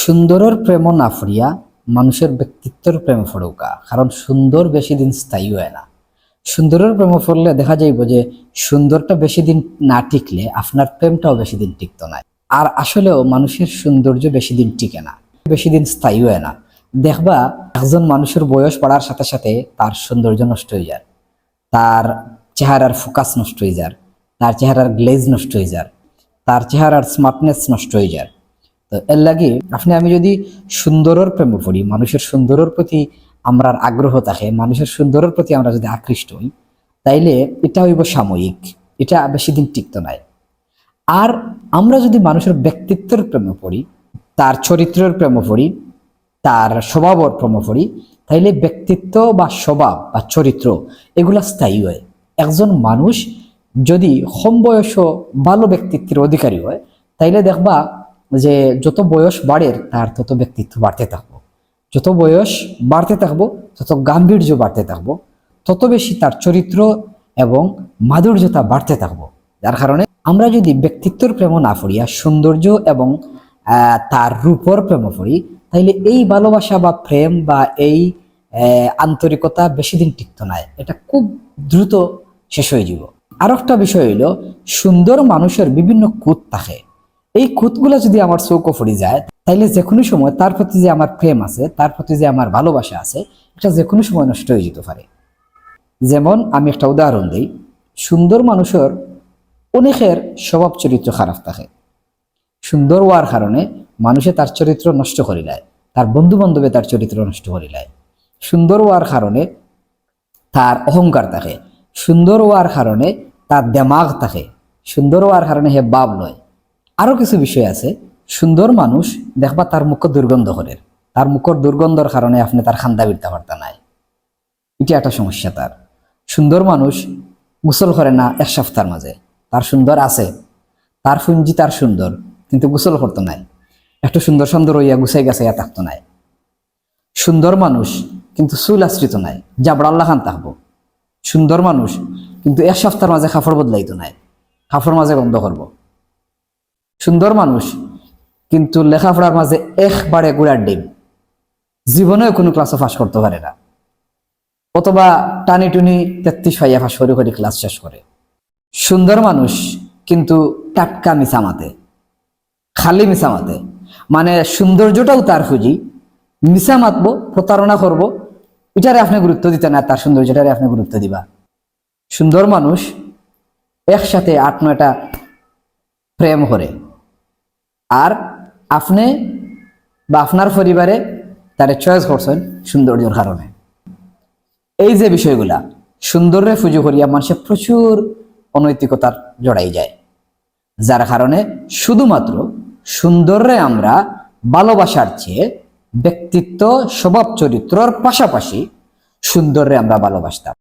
সুন্দরের প্রেম না ফুরিয়া মানুষের ব্যক্তিত্বের প্রেমে ফড়ৌকা, কারণ সুন্দর বেশি দিন স্থায়ী হয় না। সুন্দরের প্রেমে পড়লে দেখা যাইব যে সুন্দরটা বেশি দিন না টিকলে আপনার প্রেমটাও বেশি দিন টিকত না। আর আসলেও মানুষের সৌন্দর্য বেশি দিন টিকে না, বেশি দিন স্থায়ী হয় না। দেখবা একজন মানুষের বয়স বাড়ার সাথে সাথে তার সৌন্দর্য নষ্ট হয়ে যায়, তার চেহারার ফোকাস নষ্ট হয়ে যায়, তার চেহারার গ্লেজ নষ্ট হয়ে যায়, তার চেহারার স্মার্টনেস নষ্ট হয়ে যায়। তো এর লাগে আমি যদি সুন্দরের প্রেমে পড়ি, মানুষের সুন্দরের প্রতি আমরা আগ্রহ থাকে, মানুষের সুন্দরের প্রতি আমরা যদি আকৃষ্ট হই, তাইলে এটা হইব সাময়িক, এটা বেশি দিন টিকতো নাই। আর আমরা যদি মানুষের ব্যক্তিত্বের প্রেমে পড়ি, তার চরিত্রের প্রেমে পড়ি, তার স্বভাবের প্রেমে পড়ি, তাইলে ব্যক্তিত্ব বা স্বভাব বা চরিত্র এগুলা স্থায়ী হয়। একজন মানুষ যদি কম বয়স ভালো ব্যক্তিত্বের অধিকারী হয়, তাইলে দেখবা যে যত বয়স বাড়ে তার তত ব্যক্তিত্ব বাড়তে থাকবো, যত বয়স বাড়তে থাকবো তত গাম্ভীর্য বাড়তে থাকবো, তত বেশি তার চরিত্র এবং মাধুর্যতা বাড়তে থাকবো। যার কারণে আমরা যদি ব্যক্তিত্বের প্রেম না পড়িয়া সৌন্দর্য এবং তার রূপর প্রেম পড়ি, তাইলে এই ভালোবাসা বা প্রেম বা এই আন্তরিকতা বেশি দিন টিকতো না, এটা খুব দ্রুত শেষ হয়ে যাব। আর একটা বিষয় হইল, সুন্দর মানুষের বিভিন্ন কুত থাকে। এই খুঁতগুলো যদি আমার চৌকো পড়ে যায়, তাইলে যে কোনো সময় তার প্রতি যে আমার প্রেম আছে, তার প্রতি যে আমার ভালোবাসা আছে, এটা যে কোনো সময় নষ্ট হয়ে যেতে পারে। যেমন আমি একটা উদাহরণ দিই, সুন্দর মানুষের অনেকের স্বভাব চরিত্র খারাপ থাকে। সুন্দর হওয়ার কারণে মানুষে তার চরিত্র নষ্ট করে দেয়, তার বন্ধু বান্ধবে তার চরিত্র নষ্ট করে দেয়। সুন্দর হওয়ার কারণে তার অহংকার থাকে, সুন্দর হওয়ার কারণে তার দেমাগ থাকে, সুন্দর হওয়ার কারণে হে বাপ নয়। আরো কিছু বিষয় আছে। সুন্দর মানুষ দেখবা তার মুখ দুর্গন্ধ করে, তার মুখের দুর্গন্ধের কারণে আপনি তার খান্দা বিরতে পারতা নাই, এটা একটা সমস্যা। তার সুন্দর মানুষ গোসল করে না এক সপ্তাহের মাঝে, তার সুন্দর আছে, তার ফুঞ্জি তার সুন্দর, কিন্তু গোসল করতো নাই, একটু সুন্দর সুন্দর হইয়া গুছাই গাছাইয়া থাকতো নাই। সুন্দর মানুষ কিন্তু চুল আশ্রিত নাই, জাবড়াল্লা খান থাকবো। সুন্দর মানুষ কিন্তু এক সপ্তাহের মাঝে কাপড় বদলাইতো নাই, কাপড় মাঝে বন্ধ করবো। সুন্দর মানুষ কিন্তু লেখাপড়ার মাঝে একবারে গুড়ার ডিম, জীবনেও কোনো ক্লাসে পাস করতে পারে না, অথবা টানি টুনি 33 পাইয়া পাস করে করে ক্লাস শেষ করে। সুন্দর মানুষ কিন্তু টাটকা মিছামাতে, খালি মিছামাতে, মানে সৌন্দর্যটাও তার খুঁজি, মিছা মাতবো, প্রতারণা করবো, এটারে আপনি গুরুত্ব দিতে না, তার সৌন্দর্যটারে আপনি গুরুত্ব দিবা। সুন্দর মানুষ একসাথে 8-9টা প্রেম করে, আর আপনি বা আপনার পরিবারে তারে চয়েস করছেন সৌন্দর্যের কারণে। এই যে বিষয়গুলা সুন্দরে পুজো করিয়া মানুষের প্রচুর অনৈতিকতার জড়াই যায়, যার কারণে শুধুমাত্র সুন্দরে আমরা ভালোবাসার চেয়ে ব্যক্তিত্ব, স্বভাব চরিত্রর পাশাপাশি সুন্দরে আমরা ভালোবাসতাম।